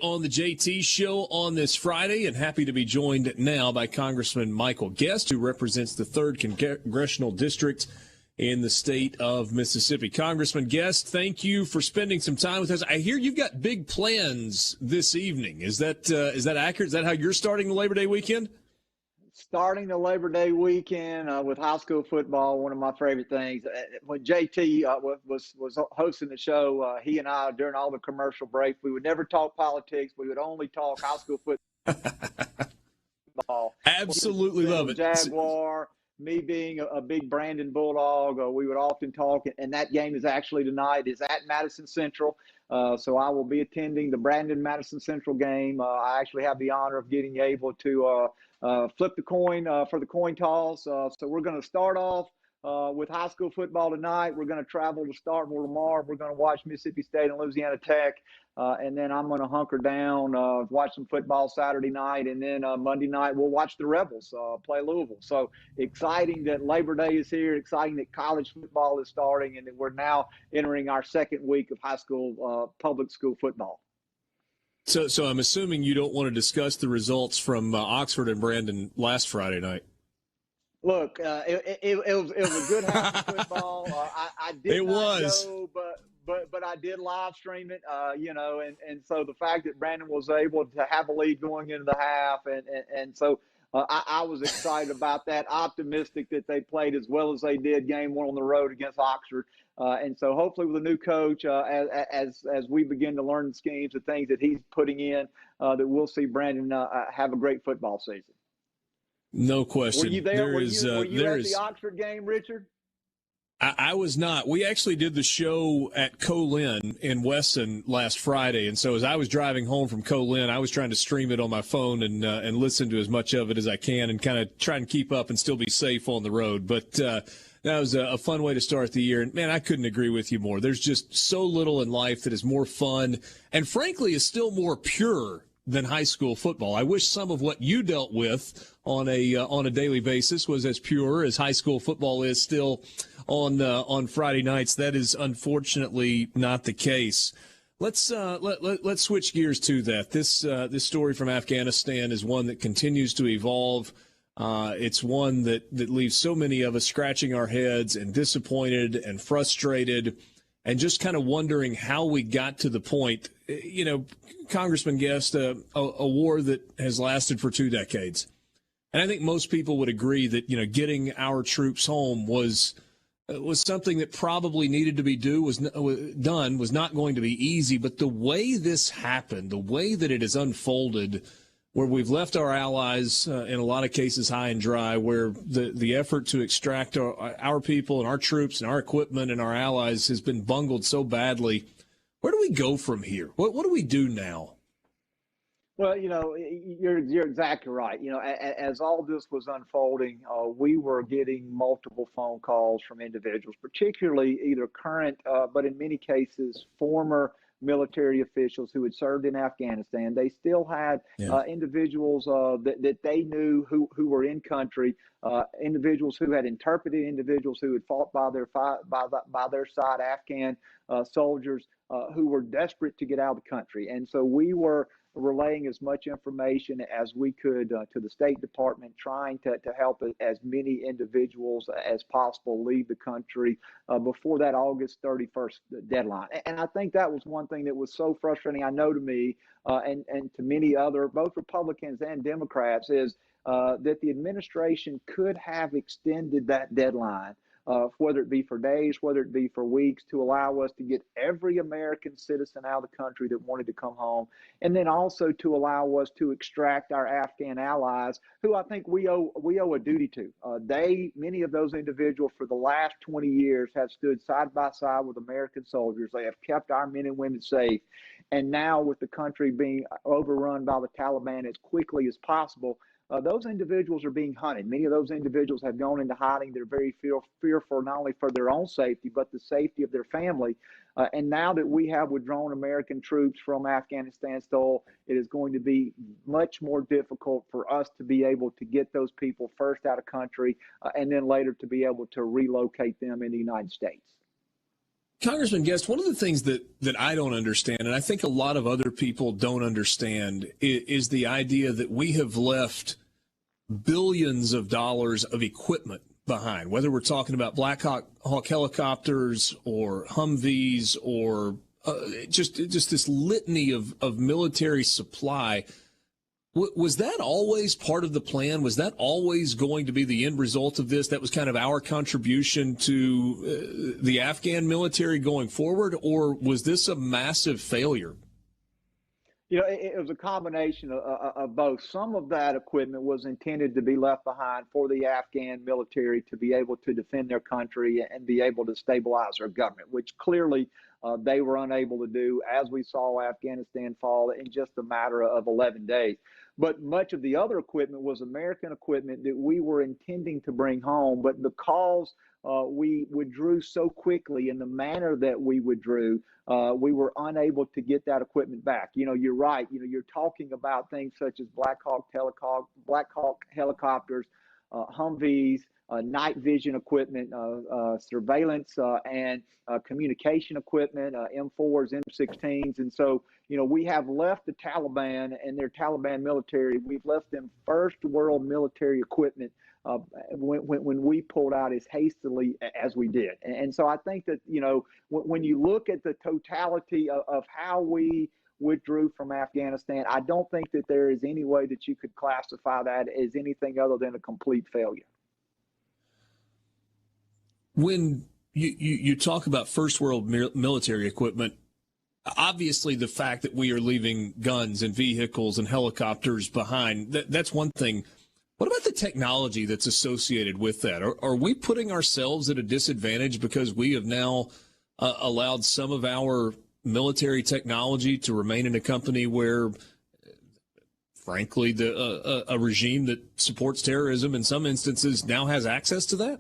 on the JT Show on this Friday, and happy to be joined now by Congressman Michael Guest, who represents the 3rd Congressional District in the state of Mississippi. Congressman Guest, thank you for spending some time with us. I hear you've got big plans this evening. Is that accurate? Is that how you're starting the Labor Day weekend? Starting the Labor Day weekend with high school football, one of my favorite things. When JT was hosting the show, he and I, during all the commercial breaks, we would never talk politics. We would only talk high school football. Absolutely love it. Jaguar, me being a big Brandon Bulldog, we would often talk, and that game is actually tonight. Is at Madison Central. So I will be attending the Brandon-Madison Central game. I actually have the honor of getting able to flip the coin for the coin toss. So we're going to start off with high school football tonight. We're going to travel to Starkville tomorrow. We're going to watch Mississippi State and Louisiana Tech. And then I'm going to hunker down, watch some football Saturday night. And then Monday night, we'll watch the Rebels play Louisville. So exciting that Labor Day is here, exciting that college football is starting, and that we're now entering our second week of high school, public school football. So I'm assuming you don't want to discuss the results from Oxford and Brandon last Friday night. Look, it was a good half of football. I did not go, but I did live stream it, and so the fact that Brandon was able to have a lead going into the half, and so I was excited about that, optimistic that they played as well as they did game one on the road against Oxford. And so hopefully with a new coach, as we begin to learn the schemes, the things that he's putting in, that we'll see Brandon have a great football season. No question. Were you there? Were you at the Oxford game, Richard? I was not. We actually did the show at Colin in Weston last Friday, and so as I was driving home from Colin, I was trying to stream it on my phone and listen to as much of it as I can and kind of try and keep up and still be safe on the road. But that was a fun way to start the year. And, man, I couldn't agree with you more. There's just so little in life that is more fun and, frankly, is still more pure than high school football. I wish some of what you dealt with on a daily basis was as pure as high school football is still on Friday nights. That is unfortunately not the case. Let's switch gears to that. This story from Afghanistan is one that continues to evolve. It's one that leaves so many of us scratching our heads and disappointed and frustrated and just kind of wondering how we got to the point. Congressman Guest, a war that has lasted for 2 decades. And I think most people would agree that, getting our troops home was something that probably needed to be done, was not going to be easy. But the way this happened, the way that it has unfolded, where we've left our allies, in a lot of cases, high and dry, where the effort to extract our people and our troops and our equipment and our allies has been bungled so badly. Where do we go from here? What do we do now? Well, you're exactly right. As all this was unfolding, we were getting multiple phone calls from individuals, particularly either current, but in many cases, former military officials who had served in Afghanistan. They still had individuals that they knew who were in country, individuals who had interpreted, individuals who had fought by their side, Afghan soldiers who were desperate to get out of the country. And so we were relaying as much information as we could to the State Department, trying to help as many individuals as possible leave the country before that August 31st deadline. And I think that was one thing that was so frustrating, I know, to me and to many other, both Republicans and Democrats, is that the administration could have extended that deadline, whether it be for days, whether it be for weeks, to allow us to get every American citizen out of the country that wanted to come home, and then also to allow us to extract our Afghan allies, who I think we owe a duty to. Many of those individuals for the last 20 years have stood side by side with American soldiers. They have kept our men and women safe. And now, with the country being overrun by the Taliban as quickly as possible, those individuals are being hunted. Many of those individuals have gone into hiding. They're very fearful not only for their own safety, but the safety of their family. And now that we have withdrawn American troops from Afghanistan soil, it is going to be much more difficult for us to be able to get those people first out of country and then later to be able to relocate them in the United States. Congressman Guest, one of the things that I don't understand, and I think a lot of other people don't understand, is the idea that we have left billions of dollars of equipment behind, whether we're talking about Black Hawk helicopters or Humvees or just this litany of military supply. Was that always part of the plan? Was that always going to be the end result of this? That was kind of our contribution to the Afghan military going forward, or was this a massive failure? You know, it was a combination of both. Some of that equipment was intended to be left behind for the Afghan military to be able to defend their country and be able to stabilize their government, which clearly they were unable to do, as we saw Afghanistan fall in just a matter of 11 days. But much of the other equipment was American equipment that we were intending to bring home, but because we withdrew so quickly in the manner that we withdrew, we were unable to get that equipment back. You know, you're right. You know, you're talking about things such as Black Hawk helicopters, Humvees, night vision equipment, surveillance and communication equipment, M4s, M16s. And so, you know, we have left the Taliban and their Taliban military. We've left them first world military equipment when we pulled out as hastily as we did. And so I think that, you know, when you look at the totality of how we withdrew from Afghanistan, I don't think that there is any way that you could classify that as anything other than a complete failure. When you talk about first world military equipment, obviously the fact that we are leaving guns and vehicles and helicopters behind, that's one thing. What about the technology that's associated with that? Are we putting ourselves at a disadvantage because we have now allowed some of our military technology to remain in a company where, frankly, a regime that supports terrorism in some instances now has access to that?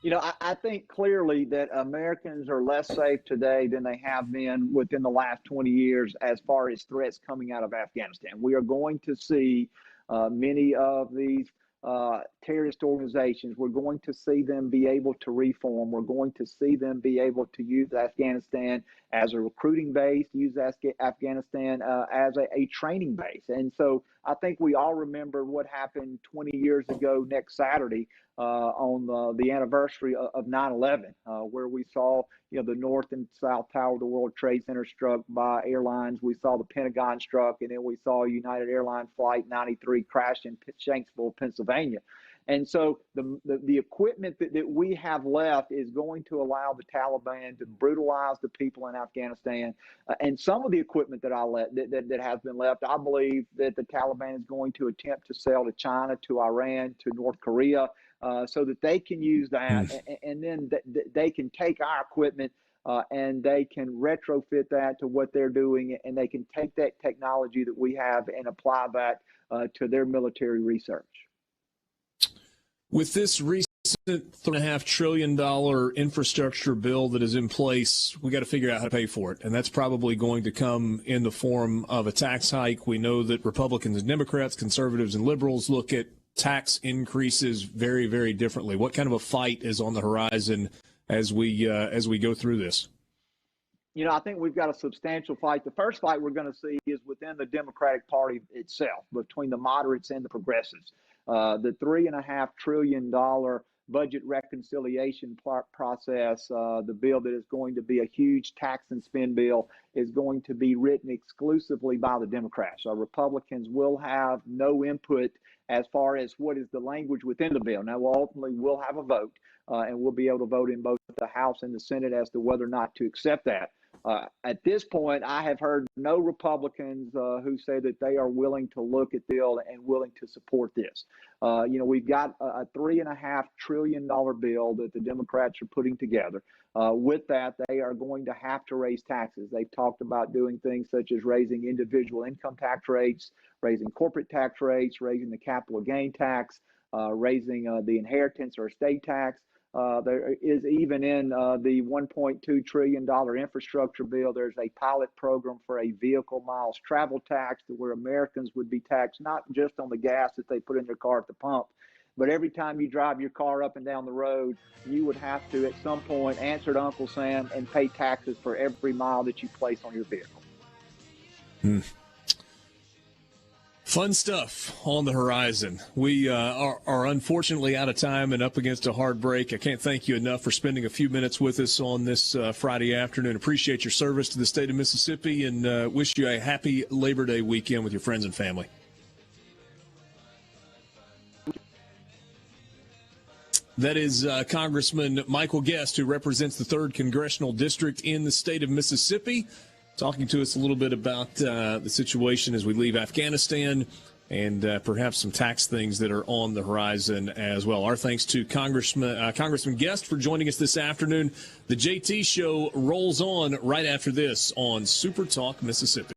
You know, I think clearly that Americans are less safe today than they have been within the last 20 years as far as threats coming out of Afghanistan. We are going to see many of these terrorist organizations. We're going to see them be able to reform. We're going to see them be able to use Afghanistan as a recruiting base, use Afghanistan as a training base. And so I think we all remember what happened 20 years ago next Saturday on the anniversary of 9/11, where we saw, you know, the North and South Tower of the World Trade Center struck by airlines. We saw the Pentagon struck, and then we saw United Airlines Flight 93 crash in Shanksville, Pennsylvania. And so the equipment that we have left is going to allow the Taliban to brutalize the people in Afghanistan. And some of the equipment that has been left, I believe that the Taliban is going to attempt to sell to China, to Iran, to North Korea, so that they can use that, and then they can take our equipment and they can retrofit that to what they're doing, and they can take that technology that we have and apply that to their military research. With this recent $3.5 trillion infrastructure bill that is in place, we got to figure out how to pay for it. And that's probably going to come in the form of a tax hike. We know that Republicans and Democrats, conservatives and liberals look at tax increases very, very differently. What kind of a fight is on the horizon as we go through this? You know, I think we've got a substantial fight. The first fight we're going to see is within the Democratic Party itself, between the moderates and the progressives. The $3.5 trillion budget reconciliation process, the bill that is going to be a huge tax and spend bill, is going to be written exclusively by the Democrats. Republicans will have no input as far as what is the language within the bill. Now, ultimately, we'll have a vote, and we'll be able to vote in both the House and the Senate as to whether or not to accept that. At this point, I have heard no Republicans who say that they are willing to look at the bill and willing to support this. You know, we've got a $3.5 trillion bill that the Democrats are putting together. With that, they are going to have to raise taxes. They've talked about doing things such as raising individual income tax rates, raising corporate tax rates, raising the capital gain tax, raising the inheritance or estate tax. There is, even in the $1.2 trillion infrastructure bill, there's a pilot program for a vehicle miles travel tax, to where Americans would be taxed not just on the gas that they put in their car at the pump, but every time you drive your car up and down the road, you would have to at some point answer to Uncle Sam and pay taxes for every mile that you place on your vehicle. Fun stuff on the horizon. We are unfortunately out of time and up against a hard break. I can't thank you enough for spending a few minutes with us on this Friday afternoon. Appreciate your service to the state of Mississippi, and wish you a happy Labor Day weekend with your friends and family. That is Congressman Michael Guest, who represents the 3rd Congressional District in the state of Mississippi, talking to us a little bit about the situation as we leave Afghanistan and perhaps some tax things that are on the horizon as well. Our thanks to Congressman Guest for joining us this afternoon. The JT Show rolls on right after this on SuperTalk Mississippi.